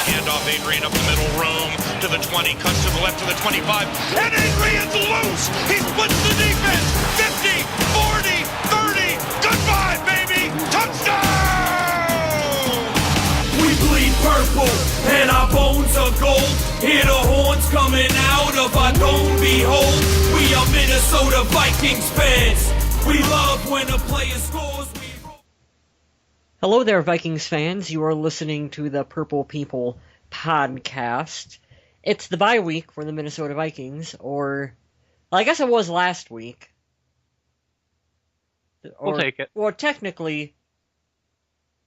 Handoff, Adrian up the middle, room to the 20, cuts to the left to the 25, and Adrian's loose! He splits the defense! 50, 40, 30, goodbye, baby! Touchdown! We bleed purple, and our bones are gold. Hear the horns coming out of our dome, behold. We are Minnesota Vikings fans. We love when a player scores. Hello there, Vikings fans. You are listening to the Purple People podcast. It's the bye week for the Minnesota Vikings, or well, I guess it was last week. We'll take it. Or technically,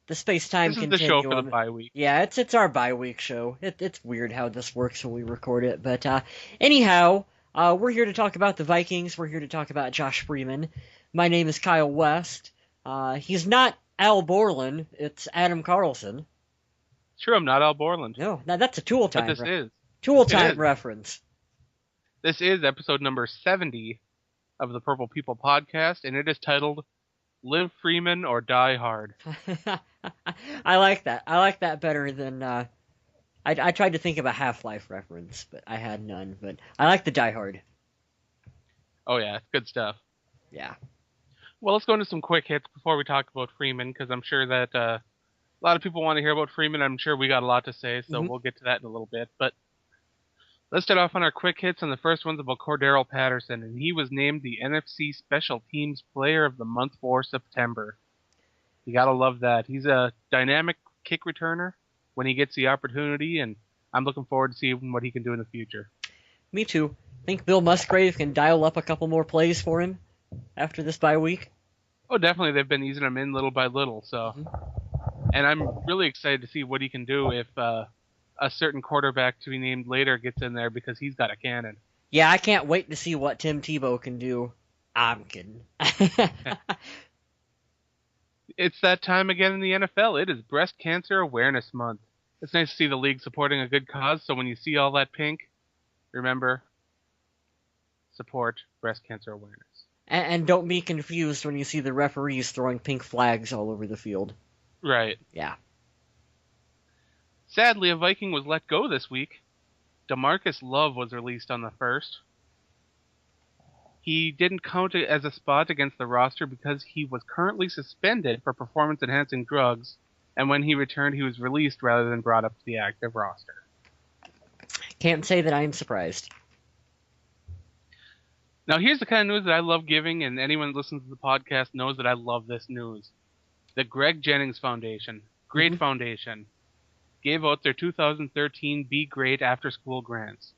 the space-time This is continuum. the show for the bye week. Yeah, it's our bye week show. It's weird how this works when we record it, but anyhow, we're here to talk about the Vikings. We're here to talk about Josh Freeman. My name is Kyle West. He's not Al Borland, it's Adam Carlson. True, I'm not Al Borland. No, now that's a Tool Time. But this is. Tool It Time is. reference. This is episode number 70 of the Purple People podcast, and it is titled Live Freeman or Die Hard. I like that. I like that better than... I tried to think of a Half-Life reference, but I had none. But I like the Die Hard. Oh yeah, good stuff. Yeah. Well, let's go into some quick hits before we talk about Freeman, because I'm sure that a lot of people want to hear about Freeman. I'm sure we got a lot to say, so we'll get to that in a little bit. But let's start off on our quick hits, and the first one's about Cordero Patterson, and he was named the NFC Special Teams Player of the Month for September. You gotta love that. He's a dynamic kick returner when he gets the opportunity, and I'm looking forward to seeing what he can do in the future. Me too. Think Bill Musgrave can dial up a couple more plays for him after this bye week? Oh, definitely. They've been easing him in little by little. So, and I'm really excited to see what he can do if a certain quarterback to be named later gets in there, because he's got a cannon. Yeah, I can't wait to see what Tim Tebow can do. I'm kidding. It's that time again in the NFL. It is Breast Cancer Awareness Month. It's nice to see the league supporting a good cause. So when you see all that pink, remember, support breast cancer awareness. And don't be confused when you see the referees throwing pink flags all over the field. Right. Yeah. Sadly, a Viking was let go this week. DeMarcus Love was released on the 1st. He didn't count it as a spot against the roster because he was currently suspended for performance-enhancing drugs, and when he returned, he was released rather than brought up to the active roster. Can't say that I'm surprised. Now, here's the kind of news that I love giving, and anyone that listens to the podcast knows that I love this news. The Greg Jennings Foundation, great foundation, gave out their 2013 Be Great after-school grants.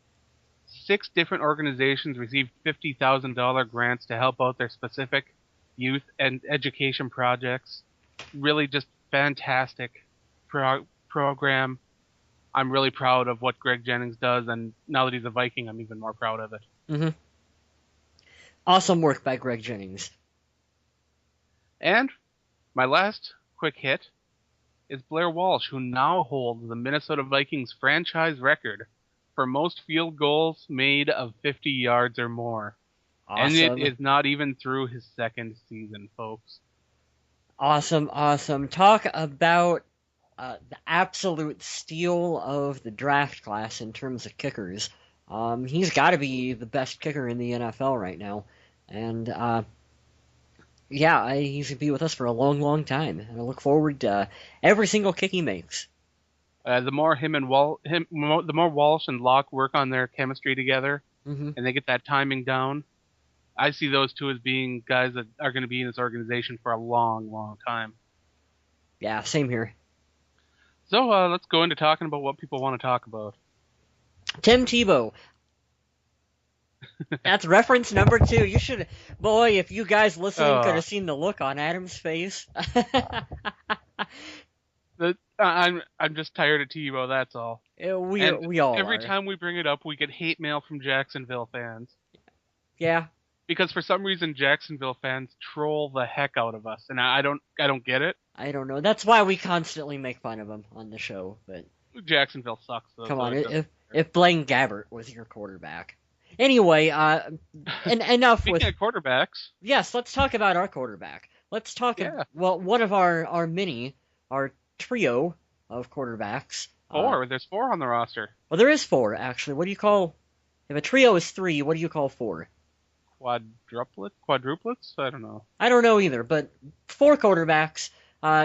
6 different organizations received $50,000 grants to help out their specific youth and education projects. Really just fantastic program. I'm really proud of what Greg Jennings does, and now that he's a Viking, I'm even more proud of it. Mm-hmm. Awesome work by Greg Jennings. And my last quick hit is Blair Walsh, who now holds the Minnesota Vikings franchise record for most field goals made of 50 yards or more. Awesome. And it is not even through his second season, folks. Awesome. Talk about the absolute steal of the draft class in terms of kickers. He's got to be the best kicker in the NFL right now. And, he's going to be with us for a long, long time. And I look forward to every single kick he makes. The more the more Walsh and Locke work on their chemistry together, and they get that timing down, I see those two as being guys that are going to be in this organization for a long, long time. Yeah, same here. So let's go into talking about what people want to talk about. Tim Tebow. That's reference number 2. You should... Boy, if you guys listening could have seen the look on Adam's face. I'm just tired of Tebow, that's all. We all every are. time we bring it up, we get hate mail from Jacksonville fans. Yeah. Because for some reason, Jacksonville fans troll the heck out of us, and I don't get it. I don't know. That's why we constantly make fun of him on the show. But Jacksonville sucks, though. come on, if Blaine Gabbert was your quarterback. Anyway, enough Speaking with of quarterbacks. Yes, let's talk about our quarterback. Let's talk. One of our trio of quarterbacks, Four. There's four on the roster. Well, there is four, actually. What do you call... If a trio is three, what do you call four? Quadruplets? I don't know. I don't know either, but four quarterbacks.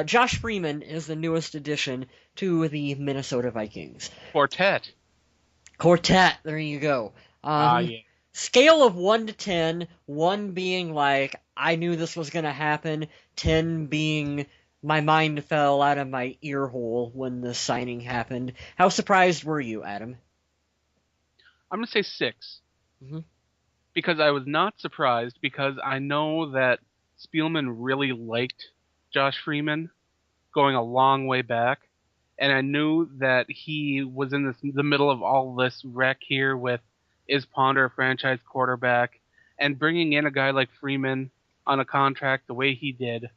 Josh Freeman is the newest addition to the Minnesota Vikings. Quartet. There you go. Yeah. Scale of 1 to 10, 1 being like, I knew this was going to happen, 10 being my mind fell out of my ear hole when the signing happened. How surprised were you, Adam? I'm going to say 6. Mm-hmm. Because I was not surprised, because I know that Spielman really liked Josh Freeman going a long way back, and I knew that he was in the middle of all this wreck here with, is Ponder a franchise quarterback, and bringing in a guy like Freeman on a contract the way he did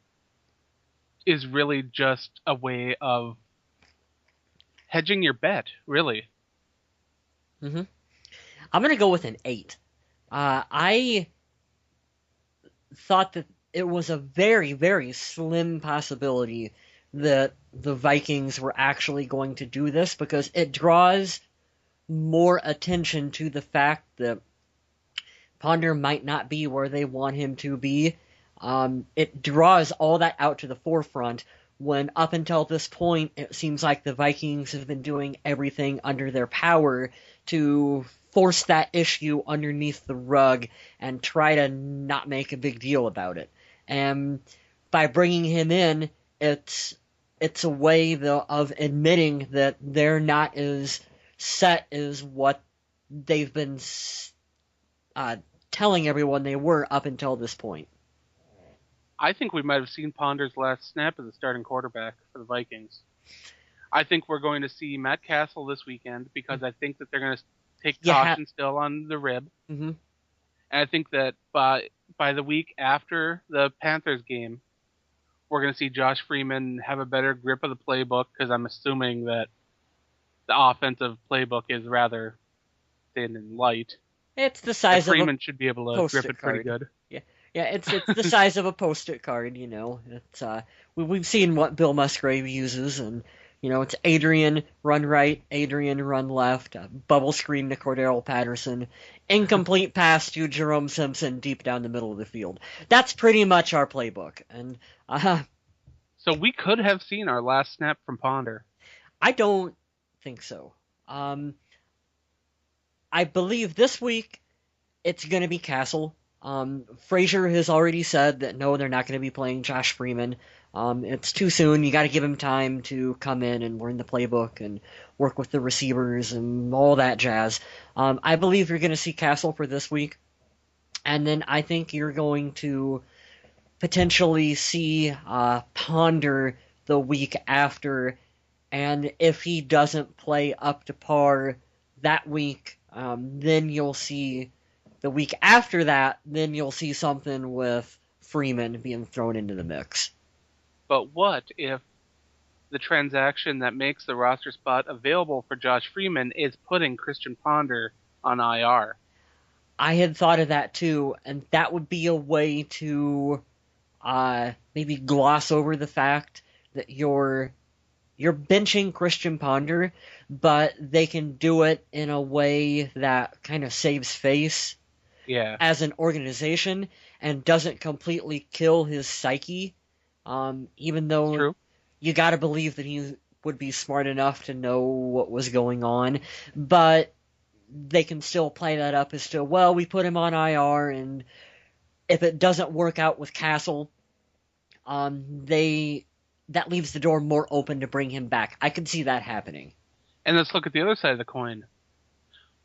is really just a way of hedging your bet, really. Mm-hmm. I'm going to go with an 8. I thought that it was a very, very slim possibility that the Vikings were actually going to do this, because it draws more attention to the fact that Ponder might not be where they want him to be. It draws all that out to the forefront when, up until this point, it seems like the Vikings have been doing everything under their power to force that issue underneath the rug and try to not make a big deal about it. And by bringing him in, it's a way of admitting that they're not as set as what they've been telling everyone they were up until this point. I think we might have seen Ponder's last snap as a starting quarterback for the Vikings. I think we're going to see Matt Castle this weekend, because I think that they're going to take caution still on the rib. Mm-hmm. And I think that by the week after the Panthers game, we're going to see Josh Freeman have a better grip of the playbook, because I'm assuming that the offensive playbook is rather thin and light. It's the size of Freeman should be able to grip it pretty good. Yeah, it's the size of a Post-it card, you know. It's we've seen what Bill Musgrave uses, and you know, it's Adrian run right, Adrian run left, bubble screen to Cordero Patterson, incomplete pass to Jerome Simpson deep down the middle of the field. That's pretty much our playbook, and so we could have seen our last snap from Ponder. I don't think so. I believe this week it's going to be Castle. Frazier has already said that no, they're not going to be playing Josh Freeman. It's too soon. You got to give him time to come in and learn the playbook and work with the receivers and all that jazz. I believe you're going to see Castle for this week, and then I think you're going to potentially see Ponder the week after, and if he doesn't play up to par that week, then you'll see the week after that, then you'll see something with Freeman being thrown into the mix. But what if the transaction that makes the roster spot available for Josh Freeman is putting Christian Ponder on IR? I had thought of that too, and that would be a way to maybe gloss over the fact that you're benching Christian Ponder, but they can do it in a way that kind of saves face as an organization and doesn't completely kill his psyche. Even though you got to believe that he would be smart enough to know what was going on, but they can still play that up as to, well, we put him on IR, and if it doesn't work out with Castle, that leaves the door more open to bring him back. I could see that happening. And let's look at the other side of the coin.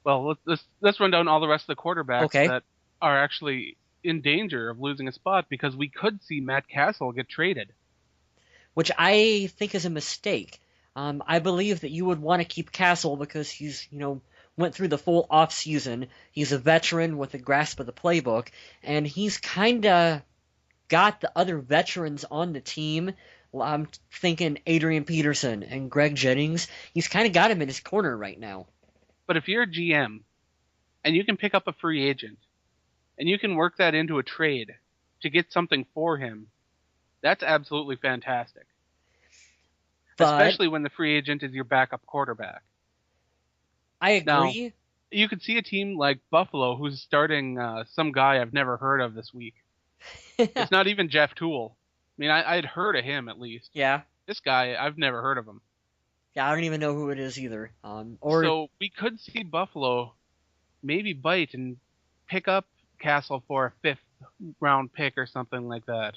Well, let's run down all the rest of the quarterbacks that are actually in danger of losing a spot, because we could see Matt Castle get traded. Which I think is a mistake. I believe that you would want to keep Castle because he's, went through the full off-season. He's a veteran with a grasp of the playbook, and he's kind of got the other veterans on the team. I'm thinking Adrian Peterson and Greg Jennings. He's kind of got him in his corner right now. But if you're a GM and you can pick up a free agent and you can work that into a trade to get something for him, that's absolutely fantastic. But Especially when the free agent is your backup quarterback. I agree. You could see a team like Buffalo who's starting some guy I've never heard of this week. It's not even Jeff Toole. I mean, I'd heard of him at least. Yeah. This guy, I've never heard of him. Yeah, I don't even know who it is either. So we could see Buffalo maybe bite and pick up Castle for a 5th round pick or something like that.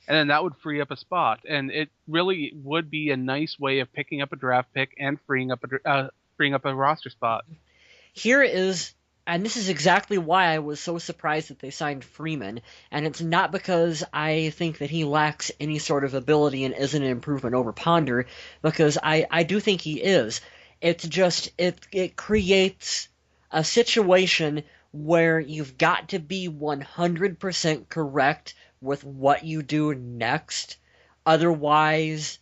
And then that would free up a spot. And it really would be a nice way of picking up a draft pick and freeing up a roster spot. Here is, and this is exactly why I was so surprised that they signed Freeman, and it's not because I think that he lacks any sort of ability and isn't an improvement over Ponder, because I do think he is. It's just, it creates a situation where you've got to be 100% correct with what you do next, otherwise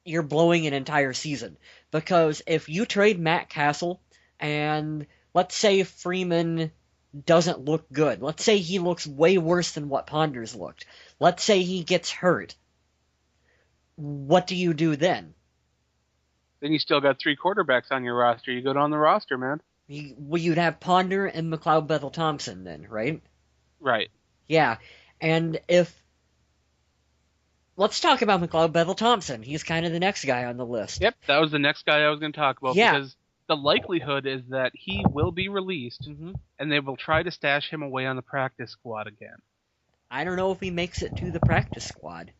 you're blowing an entire season. Because if you trade Matt Castle, and let's say Freeman doesn't look good. Let's say he looks way worse than what Ponder's looked. Let's say he gets hurt. What do you do then? Then you still got 3 quarterbacks on your roster. You go down the roster, man. You'd have Ponder and McLeod Bethel-Thompson then, right? Right. Yeah. And let's talk about McLeod Bethel-Thompson. He's kind of the next guy on the list. Yep, that was the next guy I was going to talk about. Yeah. Because the likelihood is that he will be released, and they will try to stash him away on the practice squad again. I don't know if he makes it to the practice squad.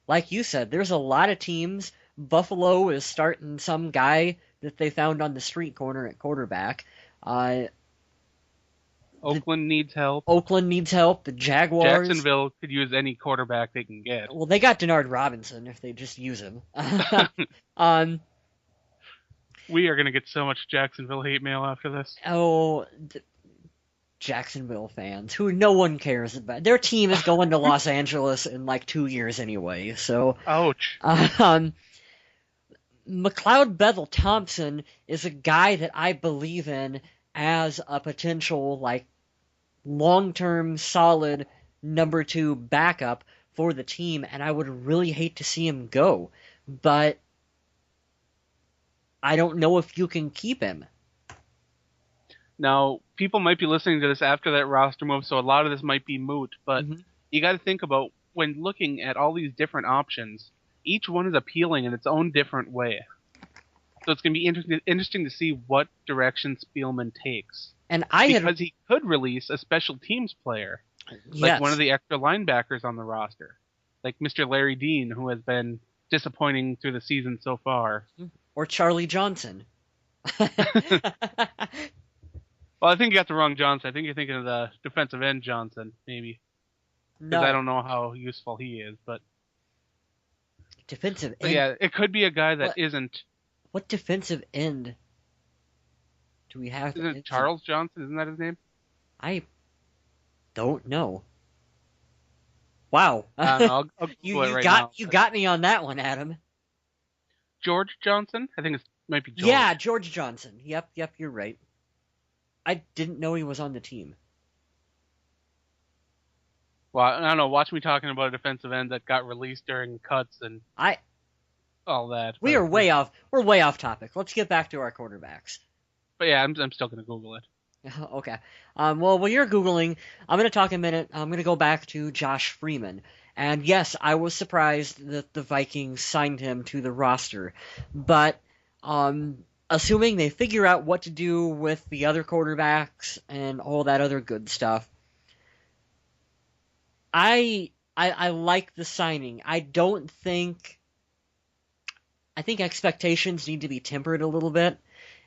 Like you said, there's a lot of teams. Buffalo is starting some guy that they found on the street corner at quarterback. Oakland needs help. The Jaguars. Jacksonville could use any quarterback they can get. Well, they got Denard Robinson if they just use him. We are going to get so much Jacksonville hate mail after this. Jacksonville fans, who no one cares about. Their team is going to Los Angeles in like 2 years anyway, so... Ouch. McLeod Bethel-Thompson is a guy that I believe in as a potential, like, long-term, solid number 2 backup for the team, and I would really hate to see him go. But I don't know if you can keep him. Now, people might be listening to this after that roster move, so a lot of this might be moot, but you got to think about, when looking at all these different options, each one is appealing in its own different way. So it's going to be interesting to see what direction Spielman takes. And because he could release a special teams player, like one of the extra linebackers on the roster, like Mr. Larry Dean, who has been disappointing through the season so far. Or Charlie Johnson. Well, I think you got the wrong Johnson. I think you're thinking of the defensive end Johnson, maybe. Because I don't know how useful he is, but... Defensive end? But yeah, it could be a guy that isn't... What defensive end do we have? Isn't it Charles Johnson? Isn't that his name? I don't know. Wow. I'll you got me on that one, Adam. George Johnson? I think it might be George. Yeah, George Johnson. Yep, you're right. I didn't know he was on the team. Well, I don't know. Watch me talking about a defensive end that got released during cuts and all that. We're way off topic. Let's get back to our quarterbacks. But yeah, I'm still going to Google it. Okay. Well, while you're Googling, I'm going to talk a minute. I'm going to go back to Josh Freeman. And yes, I was surprised that the Vikings signed him to the roster. But assuming they figure out what to do with the other quarterbacks and all that other good stuff, I like the signing. I think expectations need to be tempered a little bit.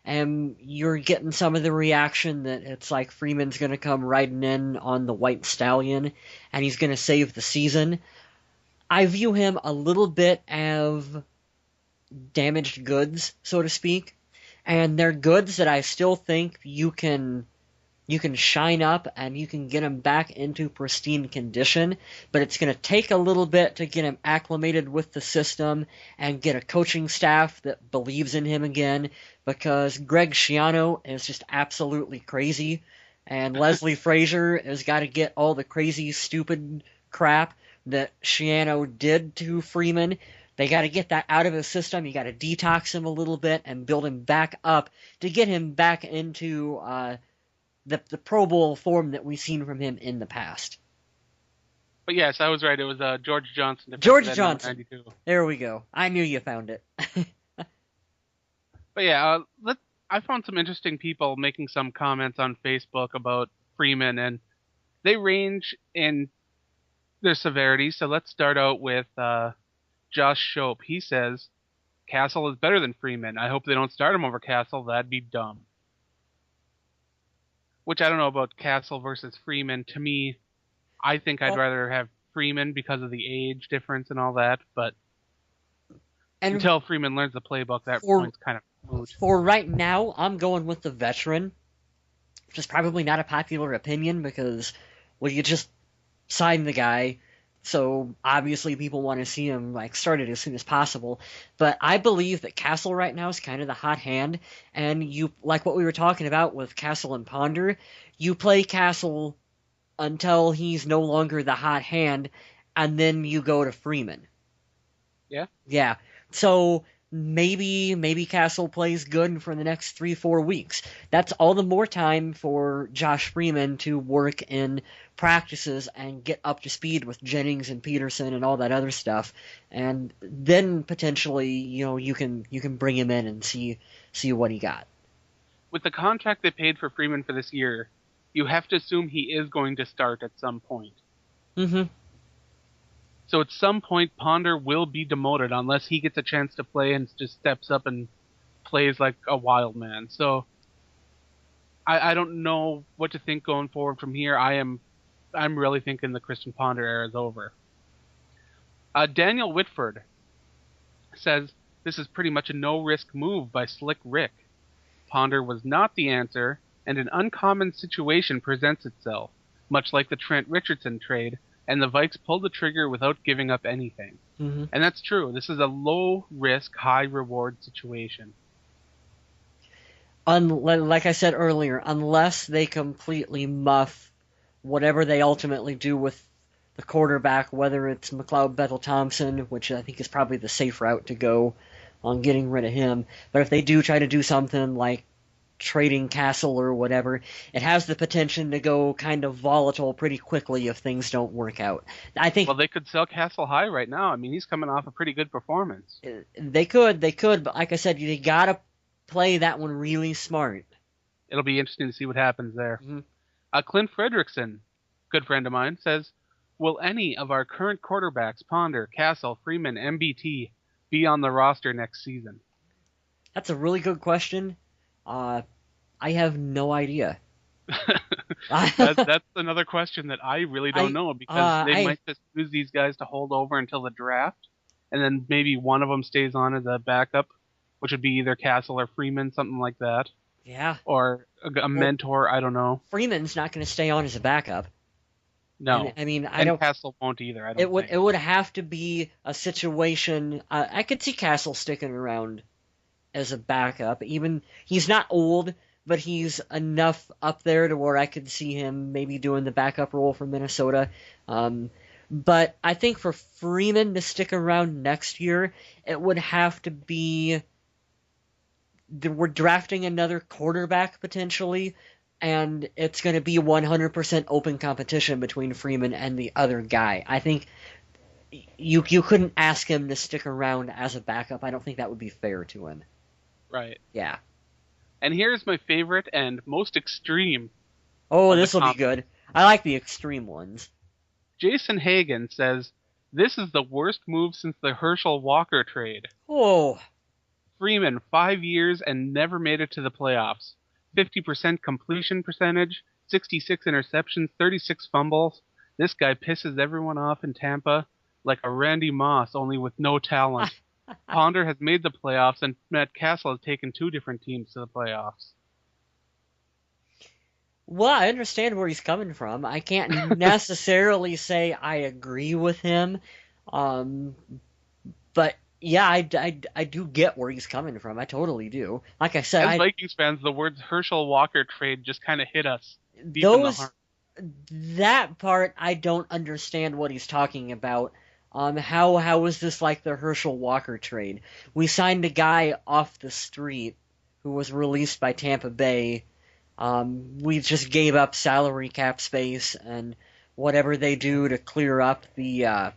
And you're getting some of the reaction that it's like Freeman's going to come riding in on the White Stallion and he's going to save the season. I view him a little bit as damaged goods, so to speak. And they're goods that I still think you can shine up and you can get him back into pristine condition, but it's going to take a little bit to get him acclimated with the system and get a coaching staff that believes in him again, because Greg Schiano is just absolutely crazy, and Leslie Frazier has got to get all the crazy, stupid crap that Schiano did to Freeman They got to get that out of his system. You got to detox him a little bit and build him back up to get him back into the Pro Bowl form that we've seen from him in the past. But yes, I was right. It was George Johnson. George Johnson. 92. There we go. I knew you found it. But yeah, I found some interesting people making some comments on Facebook about Freeman, and they range in their severity. So let's start out with Josh Shope. He says, Castle is better than Freeman. I hope they don't start him over Castle. That'd be dumb. Which I don't know about Castle versus Freeman. To me, I think I'd rather have Freeman because of the age difference and all that. But until Freeman learns the playbook, that point's kind of moot. For right now, I'm going with the veteran, which is probably not a popular opinion because, well, you just signed the guy. So obviously people want to see him like started as soon as possible. But I believe that Castle right now is kind of the hot hand. And you like what we were talking about with Castle and Ponder, you play Castle until he's no longer the hot hand, and then you go to Freeman. Yeah? Yeah. So maybe Castle plays good for the next 3-4 weeks. That's all the more time for Josh Freeman to work in practices and get up to speed with Jennings and Peterson and all that other stuff, and then potentially you can bring him in and see what he got. With the contract they paid for Freeman for this year, you have to assume he is going to start at some point. Mm-hmm. So at some point, Ponder will be demoted unless he gets a chance to play and just steps up and plays like a wild man. So I don't know what to think going forward from here. I'm really thinking the Christian Ponder era is over. Daniel Whitford says this is pretty much a no-risk move by Slick Rick. Ponder was not the answer, and an uncommon situation presents itself, much like the Trent Richardson trade, and the Vikes pulled the trigger without giving up anything. Mm-hmm. And that's true. This is a low-risk, high-reward situation. Like I said earlier, unless they completely muff whatever they ultimately do with the quarterback, whether it's McLeod Bethel-Thompson, which I think is probably the safe route to go on getting rid of him. But if they do try to do something like trading Castle or whatever, it has the potential to go kind of volatile pretty quickly if things don't work out. I think. Well, they could sell Castle high right now. I mean, he's coming off a pretty good performance. They could, but like I said, you gotta play that one really smart. It'll be interesting to see what happens there. Mm-hmm. Clint Fredrickson, good friend of mine, says, will any of our current quarterbacks, Ponder, Castle, Freeman, MBT, be on the roster next season? That's a really good question. I have no idea. That's another question that I really don't know, because they might just use these guys to hold over until the draft, and then maybe one of them stays on as a backup, which would be either Castle or Freeman, something like that. Yeah. Or a mentor, I don't know. Freeman's not going to stay on as a backup. No. And I don't. Castle won't either. I don't. It would have to be a situation. I could see Castle sticking around as a backup. Even he's not old, but he's enough up there to where I could see him maybe doing the backup role for Minnesota. But I think for Freeman to stick around next year, it would have to be we're drafting another quarterback potentially, and it's going to be 100% open competition between Freeman and the other guy. I think you couldn't ask him to stick around as a backup. I don't think that would be fair to him. Right. Yeah. And here's my favorite and most extreme. Oh, this will be good. I like the extreme ones. Jason Hagen says, this is the worst move since the Herschel Walker trade. Oh. Freeman, 5 years and never made it to the playoffs. 50% completion percentage, 66 interceptions, 36 fumbles. This guy pisses everyone off in Tampa like a Randy Moss, only with no talent. Ponder has made the playoffs, and Matt Castle has taken 2 different teams to the playoffs. Well, I understand where he's coming from. I can't necessarily say I agree with him, but yeah, I do get where he's coming from. I totally do. Like I said, as Vikings fans, the words Herschel Walker trade just kind of hit us deep in the heart. That part, I don't understand what he's talking about. How was this like the Herschel Walker trade? We signed a guy off the street who was released by Tampa Bay. We just gave up salary cap space and whatever they do to clear up the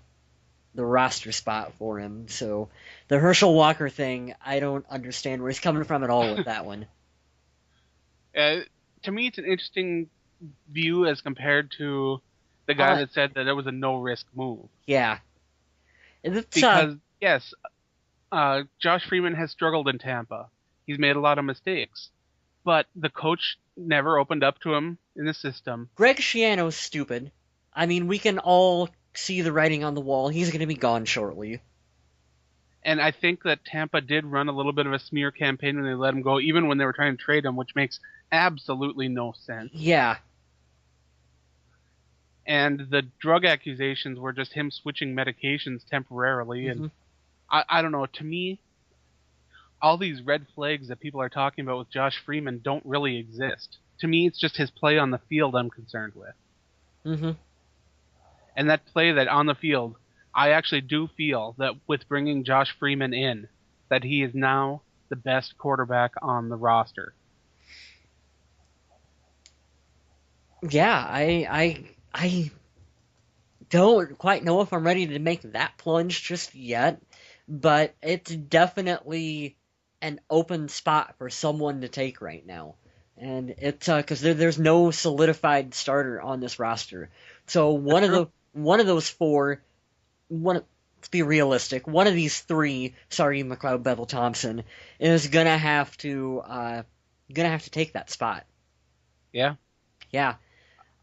roster spot for him. So the Herschel Walker thing, I don't understand where he's coming from at all with that one. To me, it's an interesting view as compared to the guy that said that it was a no-risk move. Yeah. Because, yes, Josh Freeman has struggled in Tampa. He's made a lot of mistakes. But the coach never opened up to him in the system. Greg Schiano's stupid. I mean, we can all see the writing on the wall. He's going to be gone shortly. And I think that Tampa did run a little bit of a smear campaign when they let him go, even when they were trying to trade him, which makes absolutely no sense. Yeah. And the drug accusations were just him switching medications temporarily. And I don't know, to me, all these red flags that people are talking about with Josh Freeman don't really exist. To me, it's just his play on the field I'm concerned with. Mm-hmm. And that play that on the field, I actually do feel that with bringing Josh Freeman in, that he is now the best quarterback on the roster. Yeah, I don't quite know if I'm ready to make that plunge just yet, but it's definitely an open spot for someone to take right now. And it's because there's no solidified starter on this roster. So one of those four, let's be realistic, one of these three, sorry, McLeod Bethel Thompson, is gonna have to take that spot. Yeah. Yeah.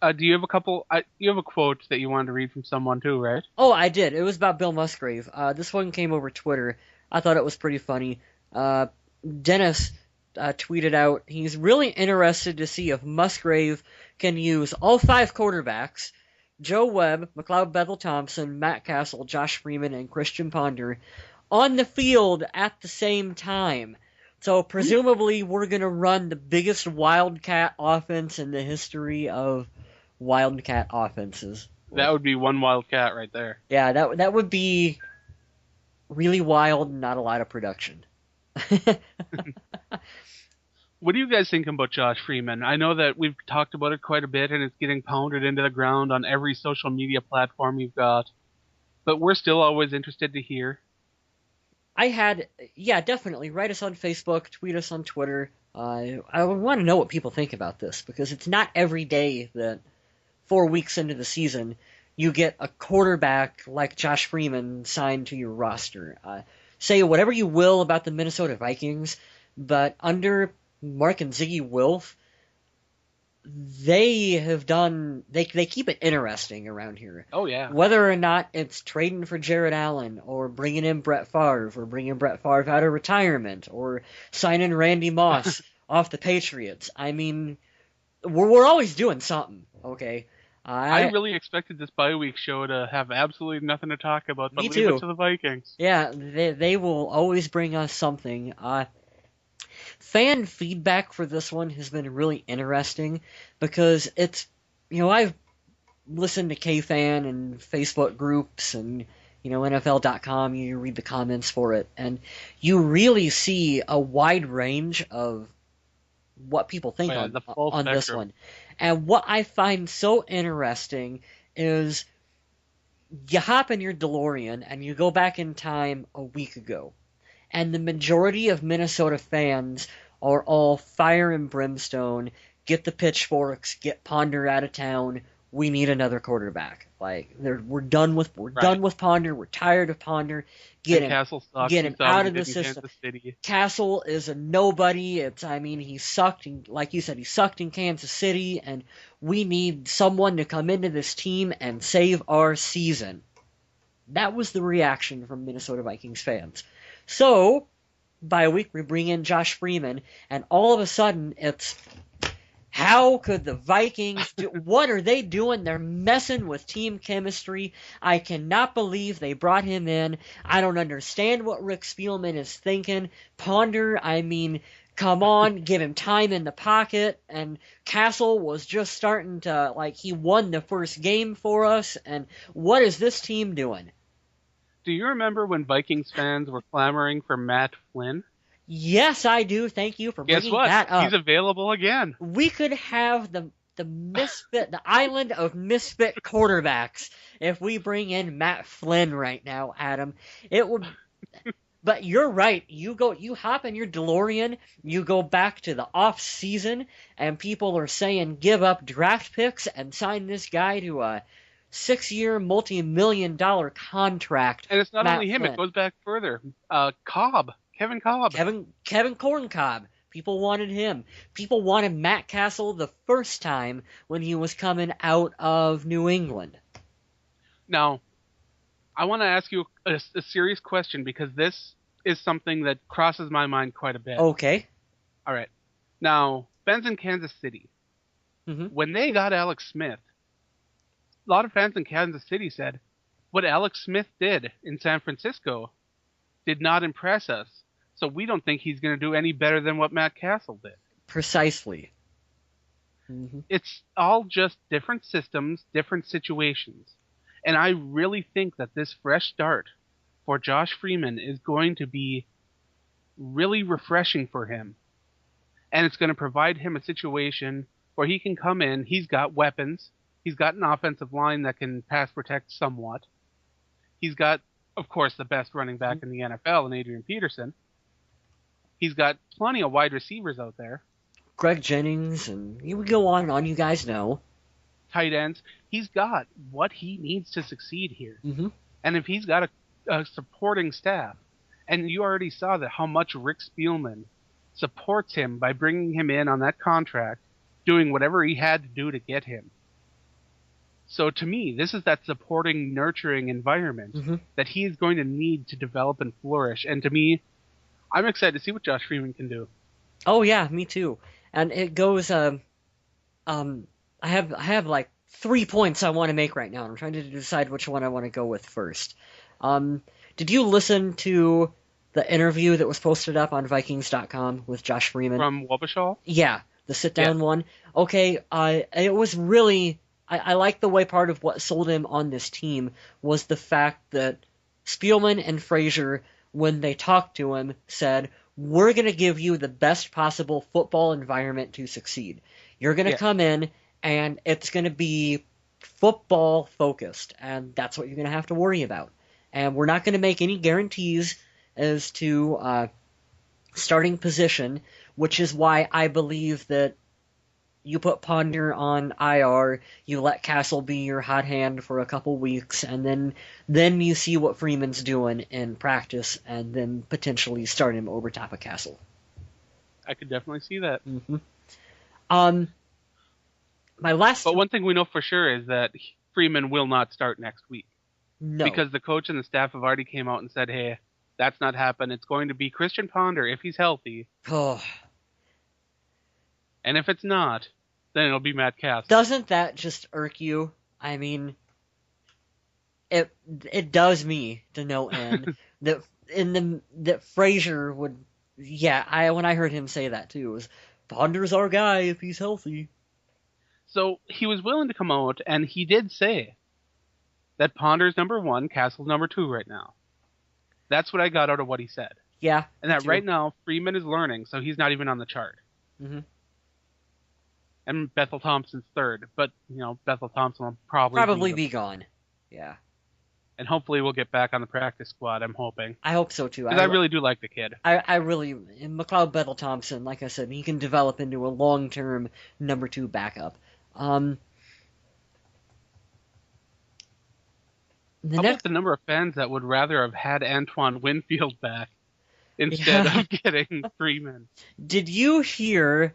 Do you have a couple? You have a quote that you wanted to read from someone too, right? Oh, I did. It was about Bill Musgrave. This one came over Twitter. I thought it was pretty funny. Dennis tweeted out, he's really interested to see if Musgrave can use all five quarterbacks, Joe Webb, McLeod Bethel Thompson, Matt Castle, Josh Freeman, and Christian Ponder, on the field at the same time. So presumably we're going to run the biggest Wildcat offense in the history of Wildcat offenses. That would be one Wildcat right there. Yeah, that would be really wild and not a lot of production. What do you guys think about Josh Freeman? I know that we've talked about it quite a bit, and it's getting pounded into the ground on every social media platform you've got. But we're still always interested to hear. Yeah, definitely. Write us on Facebook, tweet us on Twitter. I want to know what people think about this, because it's not every day that 4 weeks into the season you get a quarterback like Josh Freeman signed to your roster. Say whatever you will about the Minnesota Vikings, but under Mark and Ziggy Wilf, they keep it interesting around here. Oh, yeah. Whether or not it's trading for Jared Allen, or bringing in Brett Favre, or bringing Brett Favre out of retirement, or signing Randy Moss off the Patriots. I mean, we're always doing something, okay? I really expected this bye week show to have absolutely nothing to talk about, but leave it to the Vikings. Yeah, they will always bring us something. Fan feedback for this one has been really interesting, because it's, I've listened to KFan and Facebook groups and, NFL.com, you read the comments for it, and you really see a wide range of what people think on this one. And what I find so interesting is you hop in your DeLorean and you go back in time a week ago, and the majority of Minnesota fans are all fire and brimstone, get the pitchforks, get Ponder out of town, we need another quarterback. Like, we're done with Ponder, we're tired of Ponder, get him out of the system. Castle is a nobody. He sucked, like you said, he sucked in Kansas City, and we need someone to come into this team and save our season. That was the reaction from Minnesota Vikings fans. So, by a week, we bring in Josh Freeman, and all of a sudden, it's, how could the Vikings do? What are they doing? They're messing with team chemistry. I cannot believe they brought him in. I don't understand what Rick Spielman is thinking. Ponder, come on, give him time in the pocket. And Castle was just starting to, he won the first game for us. And what is this team doing? Do you remember when Vikings fans were clamoring for Matt Flynn? Yes, I do. Thank you for Guess bringing what? that up. He's available again. We could have the island of misfit quarterbacks if we bring in Matt Flynn right now, Adam. It would. But you're right. You hop in your DeLorean, you go back to the off season, and people are saying give up draft picks and sign this guy to a 6-year, multi-million-dollar contract. And it's not Matt only him; Flynn. it goes back further. Kevin Cobb. Kevin Corncob. People wanted him. People wanted Matt Castle the first time when he was coming out of New England. Now, I want to ask you a serious question because this is something that crosses my mind quite a bit. Okay. All right. Now, Ben's in Kansas City. Mm-hmm. When they got Alex Smith, a lot of fans in Kansas City said, what Alex Smith did in San Francisco did not impress us. So we don't think he's going to do any better than what Matt Castle did. Precisely. Mm-hmm. It's all just different systems, different situations. And I really think that this fresh start for Josh Freeman is going to be really refreshing for him. And it's going to provide him a situation where he can come in. He's got weapons. He's got an offensive line that can pass protect somewhat. He's got, of course, the best running back in the NFL in Adrian Peterson. He's got plenty of wide receivers out there. Greg Jennings, and you would go on and on. You guys know. Tight ends. He's got what he needs to succeed here. Mm-hmm. And if he's got a supporting staff, and you already saw that how much Rick Spielman supports him by bringing him in on that contract, doing whatever he had to do to get him. So to me, this is that supporting, nurturing environment that he is going to need to develop and flourish. And to me, I'm excited to see what Josh Freeman can do. Oh yeah, me too. And it goes. I have like 3 points I want to make right now. And I'm trying to decide which one I want to go with first. Did you listen to the interview that was posted up on Vikings.com with Josh Freeman? From Wobbeschall? Yeah, the sit-down one. Okay, it was really... I like the way part of what sold him on this team was the fact that Spielman and Frazier, when they talked to him, said, we're going to give you the best possible football environment to succeed. You're going to come in, and it's going to be football-focused, and that's what you're going to have to worry about. And we're not going to make any guarantees as to starting position, which is why I believe that you put Ponder on IR, you let Castle be your hot hand for a couple weeks, and then you see what Freeman's doing in practice, and then potentially start him over top of Castle. I could definitely see that. Mm-hmm. My last... But one thing we know for sure is that Freeman will not start next week. No. Because the coach and the staff have already came out and said, hey, that's not happening. It's going to be Christian Ponder if he's healthy. Oh. And if it's not, then it'll be Matt Castle. Doesn't that just irk you? I mean, it does me to no end that Frazier would. Yeah, when I heard him say that too, it was Ponder's our guy if he's healthy. So he was willing to come out, and he did say that Ponder's number 1, Castle's number 2 right now. That's what I got out of what he said. Yeah. And that right now Freeman is learning, so he's not even on the chart. Mm-hmm. And Bethel Thompson's 3rd, but Bethel Thompson will probably be gone. Yeah. And hopefully we'll get back on the practice squad, I'm hoping. I hope so too. Because I really do like the kid. I really, in McLeod Bethel Thompson, like I said, he can develop into a long-term number 2 backup. How about the number of fans that would rather have had Antoine Winfield back instead of getting Freeman? Did you hear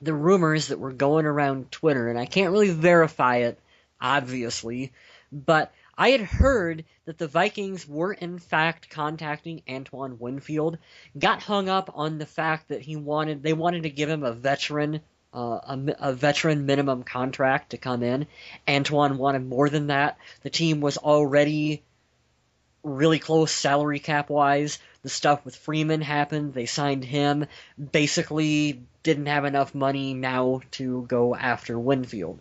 the rumors that were going around Twitter? And I can't really verify it, obviously, but I had heard that the Vikings were in fact contacting Antoine Winfield, got hung up on the fact that they wanted to give him a veteran minimum contract to come in. Antoine wanted more than that. The team was already really close salary cap wise. The stuff with Freeman happened. They signed him. Basically didn't have enough money now to go after Winfield.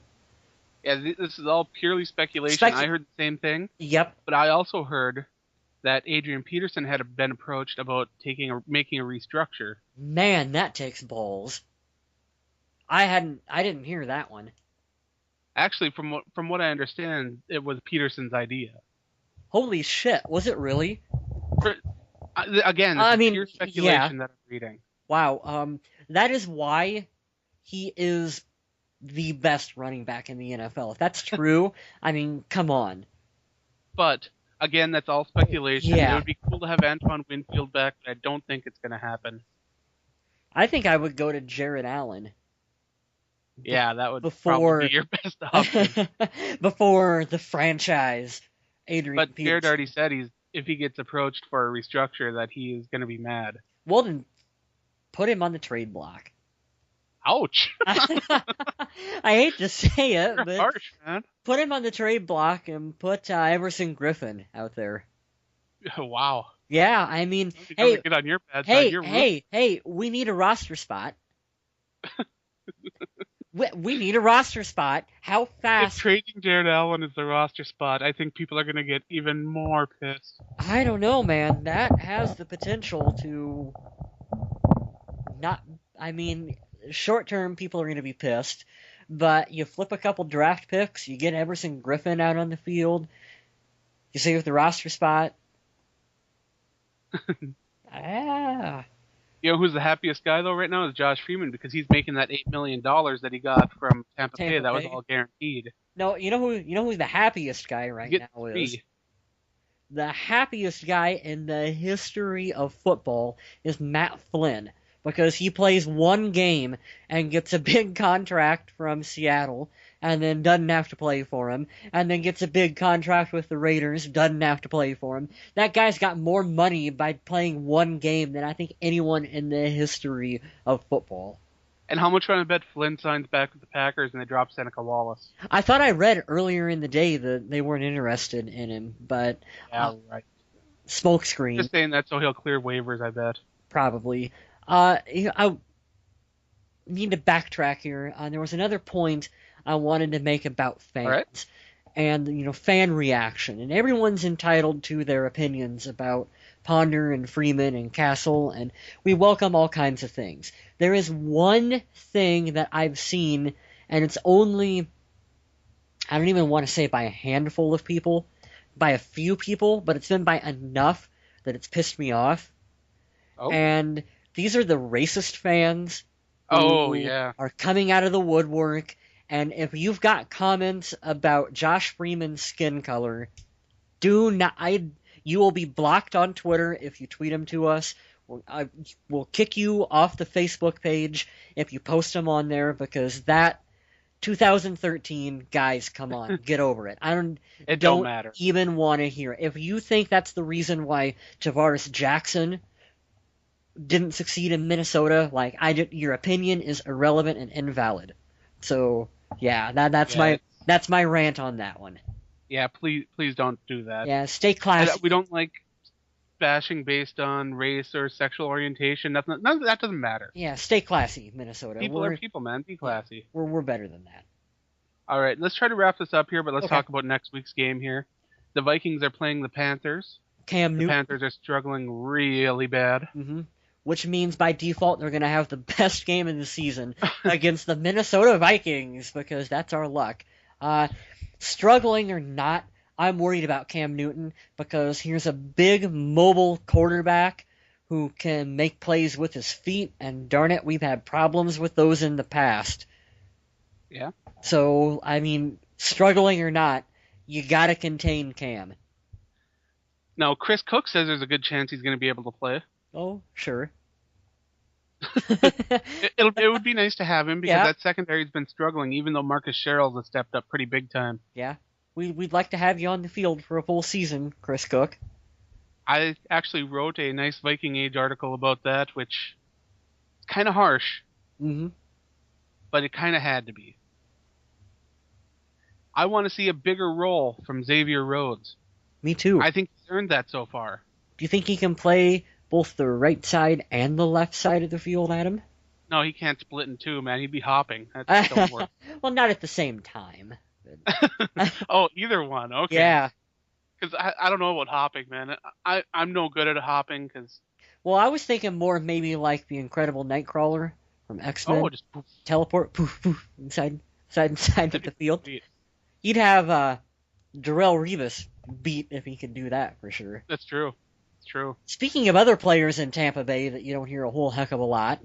Yeah, this is all purely speculation. I heard the same thing, Yep. but I also heard that Adrian Peterson had been approached about making a restructure. Man, that takes balls. I didn't hear that one. Actually, from what I understand, it was Peterson's idea. Holy shit, was it really? Again, this is pure speculation that I'm reading. Wow, that is why he is the best running back in the NFL. If that's true, I mean, come on. But again, that's all speculation. Yeah. It would be cool to have Antoine Winfield back, but I don't think it's going to happen. I think I would go to Jared Allen. Yeah, that would probably be your best option. Before the franchise, Adrian But Peterson. Jared already said if he gets approached for a restructure, that he is going to be mad. Well, then put him on the trade block. Ouch! I hate to say it, You're but harsh, man. put him on the trade block and put Everson Griffin out there. Wow. Yeah, I mean, Hey, get on your bad side. hey, we need a roster spot. we need a roster spot. How If fast? trading Jared Allen is the roster spot, I think people are going to get even more pissed. I don't know, man. That has the potential to not. I mean, short term, people are going to be pissed. But you flip a couple draft picks, you get Everson Griffin out on the field, you save the roster spot. You know who's the happiest guy though right now is Josh Freeman because he's making that $8 million that he got from Tampa Bay. That was all guaranteed. No, you know who's the happiest guy right now is? The happiest guy in the history of football is Matt Flynn because he plays one game and gets a big contract from Seattle and then doesn't have to play for him, and then gets a big contract with the Raiders, doesn't have to play for him. That guy's got more money by playing one game than I think anyone in the history of football. And how much on a bet Flynn signs back with the Packers and they drop Seneca Wallace? I thought I read earlier in the day that they weren't interested in him, but Yeah, right. Smokescreen. Just saying that so he'll clear waivers, I bet. Probably. I need to backtrack here. There was another point I wanted to make about fans. Right. And, fan reaction. And everyone's entitled to their opinions about Ponder and Freeman and Castle, and we welcome all kinds of things. There is one thing that I've seen, and it's only, I don't even want to say by a handful of people, by a few people, but it's been by enough that it's pissed me off. Oh. And these are the racist fans Oh, who yeah. are coming out of the woodwork. And if you've got comments about Josh Freeman's skin color, you will be blocked on Twitter if you tweet them to us. We'll kick you off the Facebook page if you post them on there, because that 2013, guys, come on, get over it. It don't matter. Even want to hear it. If you think that's the reason why Tavares Jackson didn't succeed in Minnesota, your opinion is irrelevant and invalid. So yeah, that's my rant on that one. Yeah, please don't do that. Yeah, stay classy. We don't like bashing based on race or sexual orientation. None of that doesn't matter. Yeah, stay classy, Minnesota. People are people, man. Be classy. We're better than that. All right, let's try to wrap this up here, but let's Okay. talk about next week's game here. The Vikings are playing the Panthers. Cam The Newton. Panthers are struggling really bad. Which means by default they're going to have the best game in the season against the Minnesota Vikings, because that's our luck. Struggling or not, I'm worried about Cam Newton, because here's a big mobile quarterback who can make plays with his feet, and darn it, we've had problems with those in the past. Yeah. So, I mean, struggling or not, you got to contain Cam. Now, Chris Cook says there's a good chance he's going to be able to play. Oh, sure. It would be nice to have him because Yeah. that secondary's been struggling, even though Marcus Sherrills has stepped up pretty big time. Yeah. We'd like to have you on the field for a full season, Chris Cook. I actually wrote a nice Viking Age article about that, which is kind of harsh, but it kind of had to be. I want to see a bigger role from Xavier Rhodes. Me too. I think he's earned that so far. Do you think he can play both the right side and the left side of the field, Adam? No, he can't split in two, man. He'd be hopping. That don't work. Well, not at the same time. Oh, either one. Okay. Yeah. Because I don't know about hopping, man. I'm no good at hopping because, Well, I was thinking more maybe like the Incredible Nightcrawler from X-Men. just poof. Teleport, poof, poof, inside of That'd the be field. sweet. You'd have Darrell Revis beat if he could do that for sure. That's true. It's true. Speaking of other players in Tampa Bay that you don't hear a whole heck of a lot.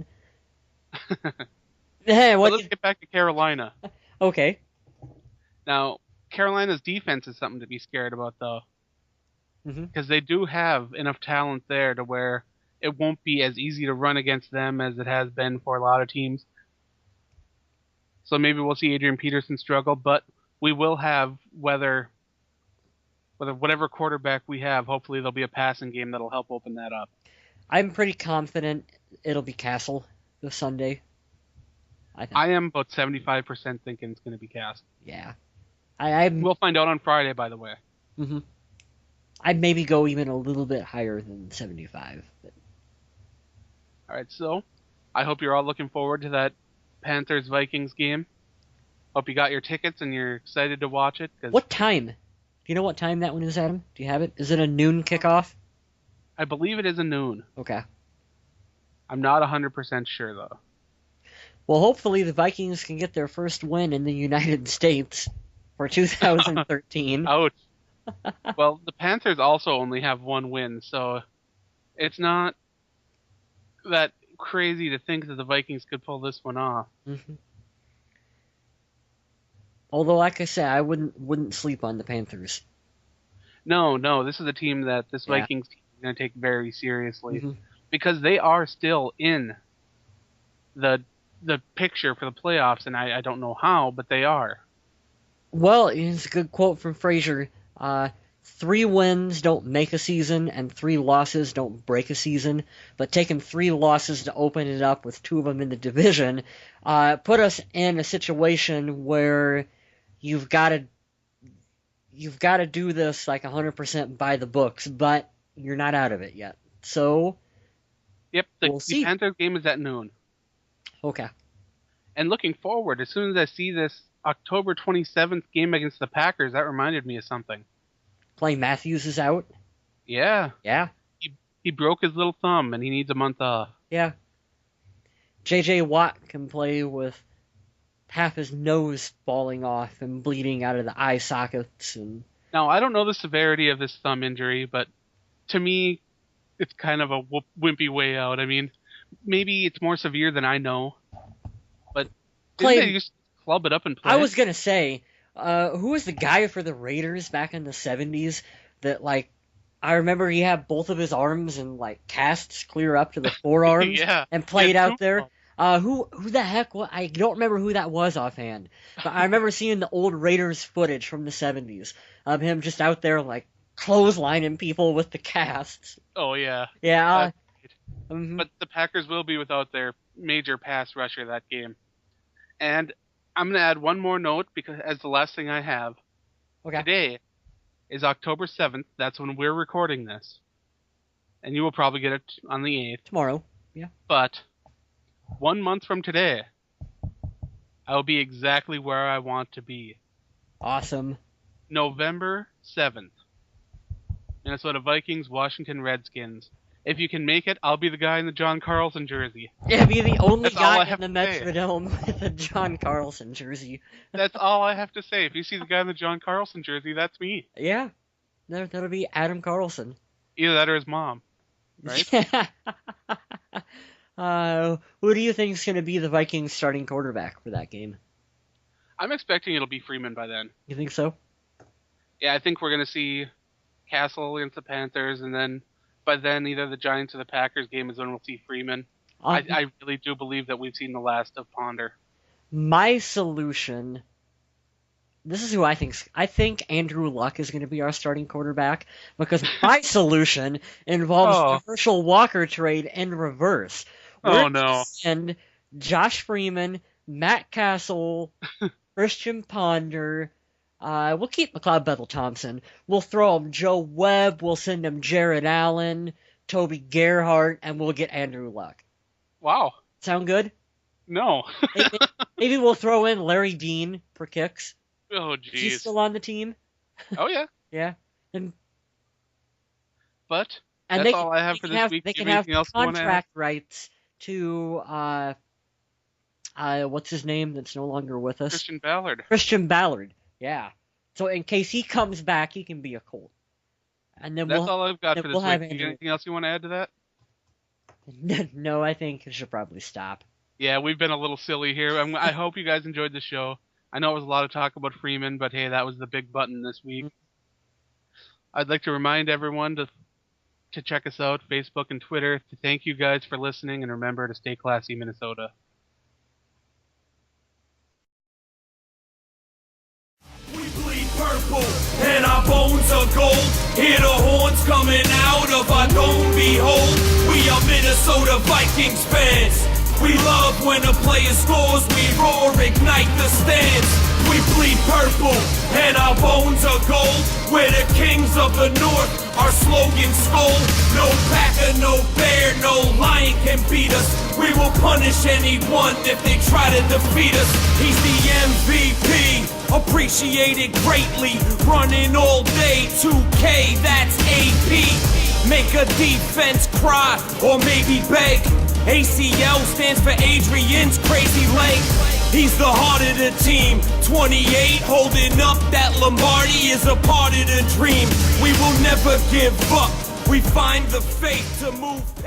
Hey, But what? let's get back to Carolina. Okay. Now, Carolina's defense is something to be scared about, though. Mm-hmm. Because they do have enough talent there to where it won't be as easy to run against them as it has been for a lot of teams. So maybe we'll see Adrian Peterson struggle, but we will have whether whatever quarterback we have, hopefully there'll be a passing game that'll help open that up. I'm pretty confident it'll be Castle this Sunday. I think. I am about 75% thinking it's going to be Cass. Yeah. I'm. We'll find out on Friday, by the way. Mm-hmm. I'd maybe go even a little bit higher than 75. But... All right, so I hope you're all looking forward to that Panthers-Vikings game. Hope you got your tickets and you're excited to watch it. Cause What time? Do you know what time that one is, Adam? Do you have it? Is it a noon kickoff? I believe it is a noon. Okay. I'm not 100% sure, though. Well, hopefully the Vikings can get their first win in the United States for 2013. Ouch. Well, the Panthers also only have one win, so it's not that crazy to think that the Vikings could pull this one off. Mm-hmm. Although, like I said, I wouldn't sleep on the Panthers. No, this is a team that this Yeah. Vikings team is going to take very seriously Mm-hmm. because they are still in the picture for the playoffs, and I don't know how, but they are. Well, it's a good quote from Frazier. 3 wins don't make a season, and 3 losses don't break a season. But taking 3 losses to open it up with 2 of them in the division put us in a situation where you've got to do this like 100% by the books, but you're not out of it yet. So, Yep, We'll the see. Panthers game is at noon. okay. And looking forward, as soon as I see this October 27th game against the Packers, that reminded me of something. Clay Matthews is out. Yeah, Yeah. he broke his little thumb, and he needs a month off. Yeah. J.J. Watt can play with half his nose falling off and bleeding out of the eye sockets. And Now, I don't know the severity of this thumb injury, but to me, it's kind of a wimpy way out. I mean, maybe it's more severe than I know, but Clay- didn't they just club it up and play? I was going to say, who was the guy for the Raiders back in the 70s that, like, I remember he had both of his arms and, like, casts clear up to the forearms Yeah, and played yeah, out there? Who the heck was, I don't remember who that was offhand, but I remember seeing the old Raiders footage from the 70s of him just out there, like, clotheslining people with the casts. Oh, yeah. Yeah. But the Packers will be without their major pass rusher that game. And I'm going to add one more note because as the last thing I have. Okay. Today is October 7th. That's when we're recording this. And you will probably get it on the 8th. Tomorrow. Yeah. But 1 month from today, I will be exactly where I want to be. Awesome. November 7th. Minnesota Vikings, Washington Redskins. If you can make it, I'll be the guy in the John Carlson jersey. Yeah, be the only That's all I guy have in the to say. Metrodome with a John Carlson jersey. That's all I have to say. If you see the guy in the John Carlson jersey, that's me. Yeah. That'll be Adam Carlson. Either that or his mom. Right? Who do you think is going to be the Vikings starting quarterback for that game? I'm expecting it'll be Freeman by then. You think so? Yeah, I think we're going to see Castle against the Panthers, and then by then either the Giants or the Packers game is when we'll see Freeman. I really do believe that we've seen the last of Ponder. My solution. This is who I think. I think Andrew Luck is going to be our starting quarterback because my solution involves the Herschel Walker trade in reverse. Oh, no. And Josh Freeman, Matt Castle, Christian Ponder. We'll keep McLeod Bethel-Thompson. We'll throw him Joe Webb. We'll send him Jared Allen, Toby Gerhart, and we'll get Andrew Luck. Wow. Sound good? No. Maybe we'll throw in Larry Dean for kicks. Oh, Is he jeez. still on the team? Oh, yeah. Yeah. And But and that's all I have for can this week. They Do you can have have anything else you want to add? contract rights to what's his name that's no longer with us? Christian Ballard. Christian Ballard. Yeah. So in case he comes back, he can be a Colt. And then That's all I've got for this we'll have week. Anything else you want to add to that? No, I think we should probably stop. Yeah, we've been a little silly here. I hope you guys enjoyed the show. I know it was a lot of talk about Freeman, but hey, that was the big button this week. I'd like to remind everyone to check us out, Facebook and Twitter, to thank you guys for listening, and remember to stay classy, Minnesota. We bleed purple and our bones are gold. Hear the horns coming out of our dome. Behold, we are Minnesota Vikings fans. We love when a player scores. We roar, ignite the stands. We bleed purple and our bones are gold. We're the kings of the north. Our slogan skull. No packer, no bear, no lion can beat us. We will punish anyone if they try to defeat us. He's the MVP. Appreciated greatly, running all day, 2K, that's AP. Make a defense cry, or maybe beg. ACL stands for Adrian's crazy leg. He's the heart of the team, 28, holding up that Lombardi is a part of the dream. We will never give up, we find the faith to move past.